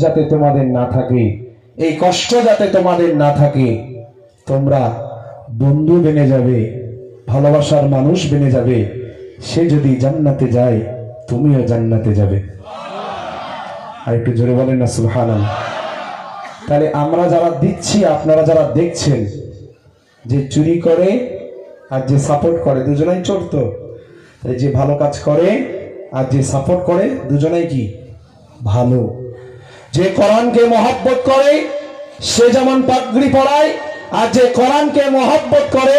যাতে তোমাদের না থাকে, এই কষ্ট যাতে তোমাদের না থাকে, তোমরা বন্ধু বেনে যাবে, ভালোবাসার মানুষ বেনে যাবে। সে যদি জান্নাতে যায়, তুমিও জান্নাতে যাবে। আর একটু জোরে বলেন না সুবহানাল্লাহ। তাহলে আমরা যারা দিচ্ছি, আপনারা যারা দেখছেন, যে চুরি করে আর যে সাপোর্ট করে দুজনেই চোর তো। যে ভালো কাজ করে আর যে সাপোর্ট করে দুজনেই কি ভালো। যে কোরআনকে মহব্বত করে সে যেমন পাগড়ি পরায়, আর যে কোরআনকে মহব্বত করে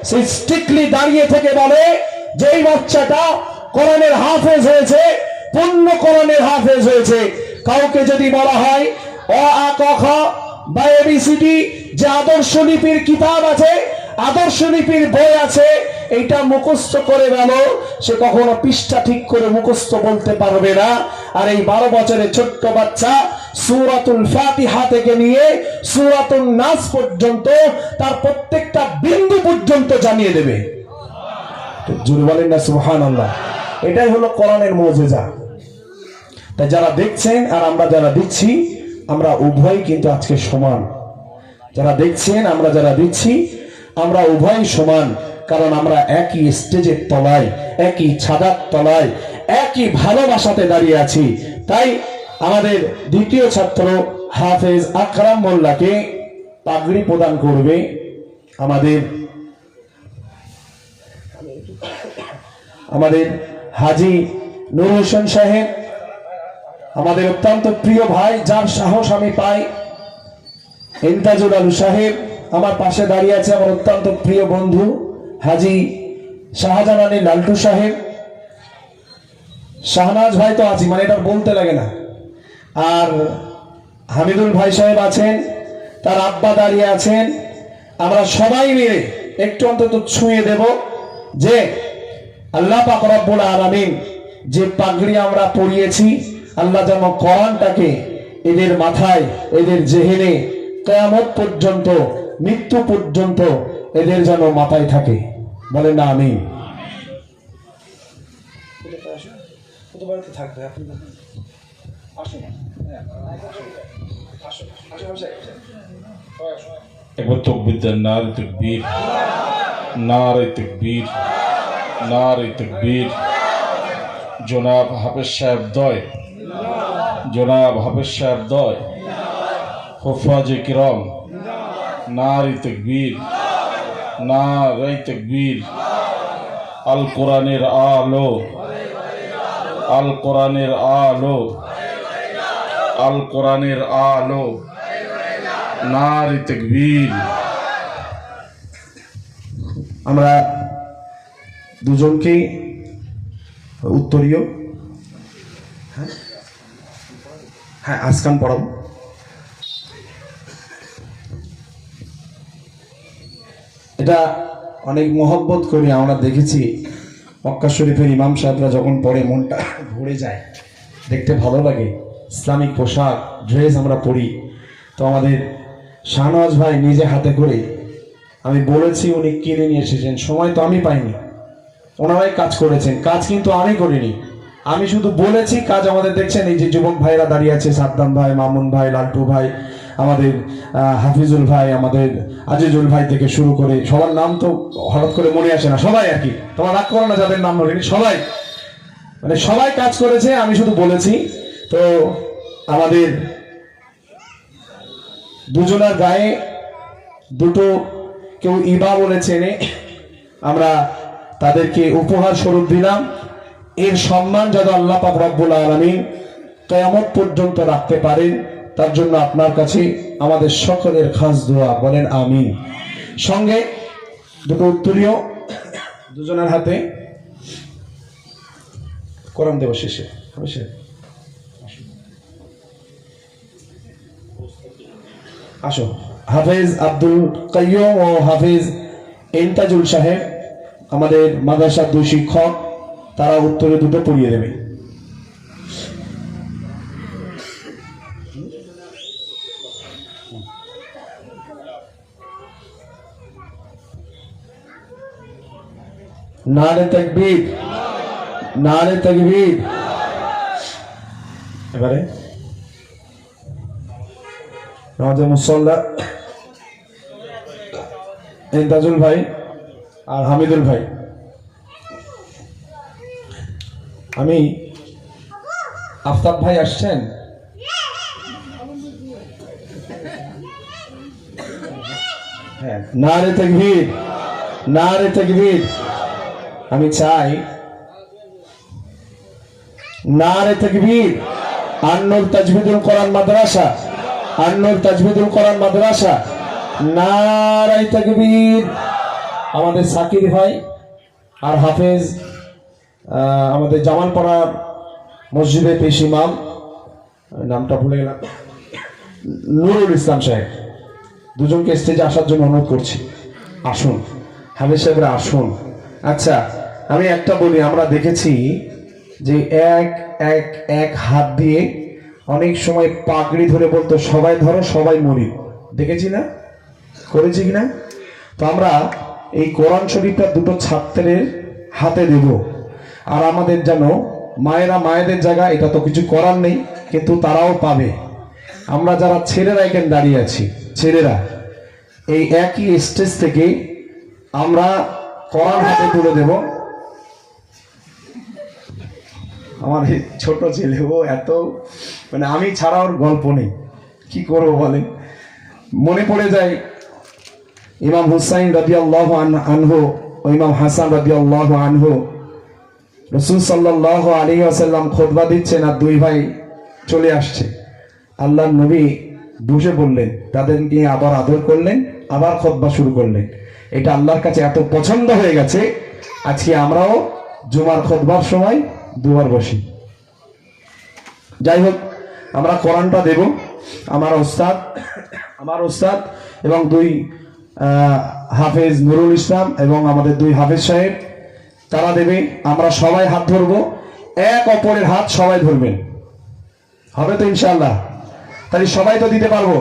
সে স্ট্রিক্টলি দাঁড়িয়ে থেকে বলে যেই বাচ্চাটা কোরআনের হাফেজ হয়েছে, পূর্ণ কোরআনের হাফেজ হয়েছে। কাউকে যদি বলা হয় অ আ ক খ বা এবিসিডি, যে আদর্শ লিপির কিতাব আছে, আদর্শ লিপির বই আছে, এইটা মুখস্থ করে গেল, সে কখনো পৃষ্ঠা ঠিক করে মুখস্থ বলতে পারবে না। আর এই 12 বছরের ছোট্ট বাচ্চা সূরাতুল ফাতিহা থেকে নিয়ে সূরাতুন নাস পর্যন্ত তার প্রত্যেকটা বিন্দু পর্যন্ত জানিয়ে দেবে। জোরে বলেন না সুবহানাল্লাহ। এটাই হলো কোরআনের মুজিজা। তাই যারা দেখছেন আর আমরা যারা দিচ্ছি, আমরা উভয় কিন্তু আজকে সমান। যারা দেখছেন, আমরা যারা দিচ্ছি, আমরা উভয় সমান। কারণ আমরা একই স্টেজের তলায়, একই ছাদার তলায়, একই ভালোবাসাতে দাঁড়িয়ে আছি। তাই আমাদের দ্বিতীয় ছাত্র হাফেজ আকরাম মোল্লাকে পাগড়ি প্রদান করবে আমাদের হাজী নূর হোসেন সাহেব, আমাদের অত্যন্ত প্রিয় ভাই, যার সাহস আমি পাই। ইন্তাজুল আলু সাহেব আমার পাশে দাঁড়িয়ে আছে, আমার অত্যন্ত প্রিয় বন্ধু হাজী শাহজাহান আলী লালটু সাহেব। শাহনাজ ভাই তো আছি, মানে এটা বলতে লাগে না। আর হামিদুল ভাই সাহেব আছেন, তার আব্বা দাঁড়িয়ে আছেন। আমরা সবাই মিলে একটু অন্তত ছুঁয়ে দেব যে আল্লাহ পাক রব্বুল আলামিন যে পাগড়ি আমরা পরিয়েছি, আল্লাহ যেন কোরআনটাকে এদের মাথায়, এদের জেহেনে কিয়ামত পর্যন্ত, মৃত্যু পর্যন্ত এদের যেন মাথায় থাকে। বলেন না আমিন। একবার তাকবীর দেন, নারে তাকবীর, নারে তাকবীর, নারে তাকবীর। জনাব হাফেজ সাহেব দয়, জনাব হাফেজ সাহেব দয়, হুফাজে কিরাম, নারে তাকবীর, নারে তাকবীর। আল কোরআনের আলো, আল কোরআনের আলো, আল কোরআনের আলো, নারে তাকবীর। আমরা দুজনকেই উত্তরীয় হ্যাঁ আজকান পড়াবো। এটা অনেক মহব্বত করি। আমরা দেখেছি মক্কা শরীফের ইমাম সাহেবরা যখন পড়ে মনটা ভরে যায়, দেখতে ভালো লাগে। ইসলামিক পোশাক, ড্রেস আমরা পরি। তো আমাদের শাহনওয়াজ ভাই নিজে হাতে করে, আমি বলেছি, উনি কিনে নিয়ে এসেছেন। সময় তো আমি পাইনি, ওনারাই কাজ করেছেন। কাজ কিন্তু আমি করিনি, আমি শুধু বলেছি। কাজ আমাদের দেখছেন, এই যে যুবক ভাইরা দাঁড়িয়ে আছে, সাদ্দাম ভাই, মামুন ভাই, লালটু ভাই, আমাদের হাফিজুল ভাই, আমাদের আজিজুল ভাই থেকে শুরু করে সবার নাম তো হঠাৎ করে মনে আসে না। সবাই আর কি, তোমার রাগ করো না যাদের নাম মনে, সবাই মানে সবাই কাজ করেছে, আমি শুধু বলেছি। তো আমাদের দুজনের গায়ে দুটো, কেউ ইবা বলে চেনে, আমরা তাদেরকে উপহার স্বরূপ দিলাম। এর সম্মান যেন আল্লাহ পাক রব্বুল আলামিন কিয়ামত পর্যন্ত রাখতে পারেন, তার জন্য আপনার কাছে আমাদের সকলের খাস দোয়া। বলেন আমিন। সঙ্গে দুটো উত্তরীয় দুজনের হাতে কোরআন দেব শেষে। আসো, হাফেজ আব্দুল কাইয়ুম ও হাফেজ ইন্তাজুল সাহেব, আমাদের মাদ্রাসার দুই শিক্ষক, তারা উত্তরে দুটো পড়িয়ে দেবে। নারে তাকবীর, নারে তাকবীর। এবারে আমাদের মুসল্লা ইন্তাজুল ভাই আর হামিদুল ভাই। আমি আফতাব ভাই আসছেন? হ্যাঁ, নারে তাকবীর, নারে তাকবীর। আমি চাই নারে তাকবীর। আন্নুর তাজবিদুল কোরআন মাদ্রাসা, আন্নুর তাজবিদুল কোরআন মাদ্রাসা, নারে তাকবীর। আমাদের সাকির ভাই আর হাফেজ আমাদের জামালপাড়ার মসজিদের পেশ ইমাম, নামটা ভুলে গেলাম, নুরুল ইসলাম সাহেব, দুজনকে স্টেজে আসার জন্য অনুরোধ করছি। আসুন হাফেজ সাহেবরা, আসুন। আচ্ছা, আমি একটা বলি, আমরা দেখেছি যে এক এক এক হাত দিয়ে অনেক সময় পাগড়ি ধরে বলতো সবাই ধরো সবাই মরি, দেখেছি না? করেছি কিনা? তো আমরা এই কোরআন শরীফটা দুটো ছাত্রের হাতে দেব, আর আমাদের যেন মায়েরা মায়েদের জায়গা, এটা তো কিছু করার নেই, কিন্তু তারাও পাবে। আমরা যারা ছেলেরা এখানে দাঁড়িয়ে আছি, ছেলেরা এই একই স্টেজ থেকে আমরা কোরআন হাতে তুলে দেব। আমার এই ছোট ছেলে, ও এত মানে আমি ছাড়া ওর গল্প নেই, কি করবো বলেন। মনে পড়ে যায় ইমাম হুসাইন রাদিয়াল্লাহু আনহু ও ইমাম হাসান রাদিয়াল্লাহু আনহু, রাসূল সাল্লাল্লাহু আলাইহি ওয়াসাল্লাম খুতবা দিচ্ছেন আর দুই ভাই চলে আসছে। আল্লাহর নবী বসে বললেন, তাদেরকে আবার আদর করলেন, আবার খুতবা শুরু করলেন। এটা আল্লাহর কাছে এত পছন্দ হয়ে গেছে, আজকে আমরাও জুমার খুতবার সময় দুবার বসি। যাই হোক, আমরা কোরআনটা দেব। আমার ওস্তাদ এবং দুই হাফেজ নুরুল ইসলাম এবং আমাদের দুই হাফেজ সাহেব, তারা দেবে। আমরা সবাই হাত ধরবো, এক অপরের হাত সবাই ধরবেন, হবে তো ইনশাআল্লাহ? তাহলে সবাই তো দিতে পারবো।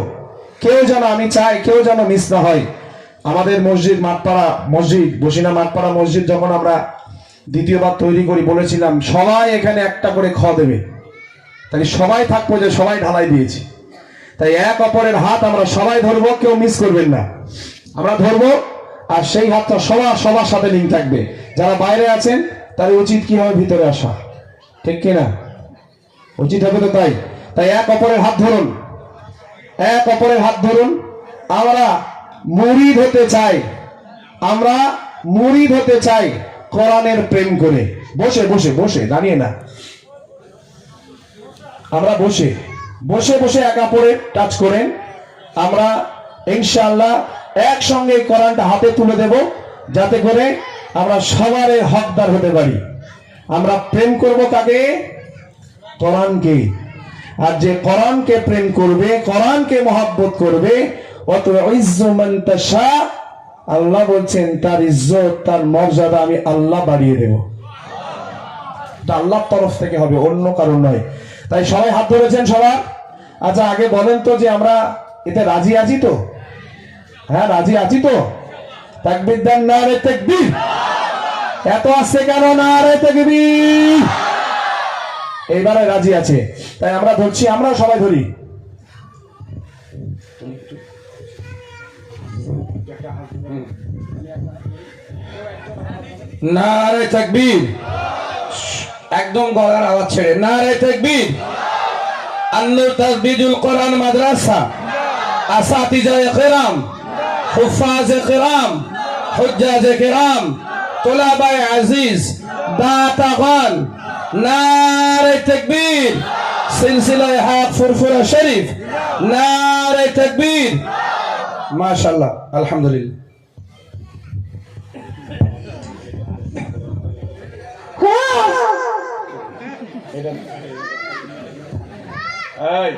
কেউ যেন, আমি চাই কেউ যেন মিস না হয়। আমাদের মসজিদ মাঠপাড়া মসজিদ, বসিনা মাঠপাড়া মসজিদ যখন আমরা দ্বিতীয়বার তৈরি করি, বলেছিলাম সবাই এখানে একটা করে খ দেবে, তাহলে সবাই থাকবো যে সবাই ঢালাই দিয়েছি। তাই এক অপরের হাত আমরা সবাই ধরবো, কেউ মিস করবেন না। আমরা ধরবো, আর সেই হাতটা সবার সাথে লিঙ্ক থাকবে। যারা বাইরে আছেন তার উচিত কি হবে, ভিতরে আসা, ঠিক কিনা? উচিত হবে তো? তাই এক অপরের হাত ধরুন, এক অপরের হাত ধরুন। আমরা মুরিদ হতে চাই, আমরা মুরিদ হতে চাই কোরআনের প্রেম করে। বসে বসে বসে, দাঁড়িয়ে না, আমরা বসে বসে বসে এক অপরের টাচ করেন। আমরা ইনশাআল্লাহ একসঙ্গে কোরআনটা হাতে তুলে দেব, যাতে করে আমরা সবার হকদার হতে পারি। আমরা প্রেম করব কাকে? কোরআনকে। আর যে কোরআনকে প্রেম করবে, কোরআনকে মহব্বত করবে, অত ইজ্জু মান তাশা, আল্লাহ বলছেন তার ইজ্জত, তার মর্যাদা আমি আল্লাহ বাড়িয়ে দেব। এটা আল্লাহর তরফ থেকে হবে, অন্য কারণ নয়। তাই সবাই হাত ধরেছেন সবার? আচ্ছা, আগে বলেন তো যে আমরা এতে রাজি আছি তো? হ্যাঁ, রাজি আছি তো? তাকবীর দেন, নারে তাকবীর। এত আসছে কেন নারে তাকবীর? এইবারে রাজি আছে, তাই আমরা ধরছি, আমরা সবাই ধরি। নারে তাকবীর, একদম গলার আওয়াজ ছেড়ে, নারে তাকবীর। আন্নুর তাজবিদুল কোরআন মাদ্রাসা, আসাতিজায়ে কিরাম, হুফাজে কিরাম, হুজ্জাজে কিরাম, তুলাবায়ে আজিজ, দাতাগান, নারে তাকবীর। সিলসিলায়ে হক ফুরফুরা শরীফ, নারে তাকবীর। মাশাআল্লাহ, আলহামদুলিল্লাহ। এই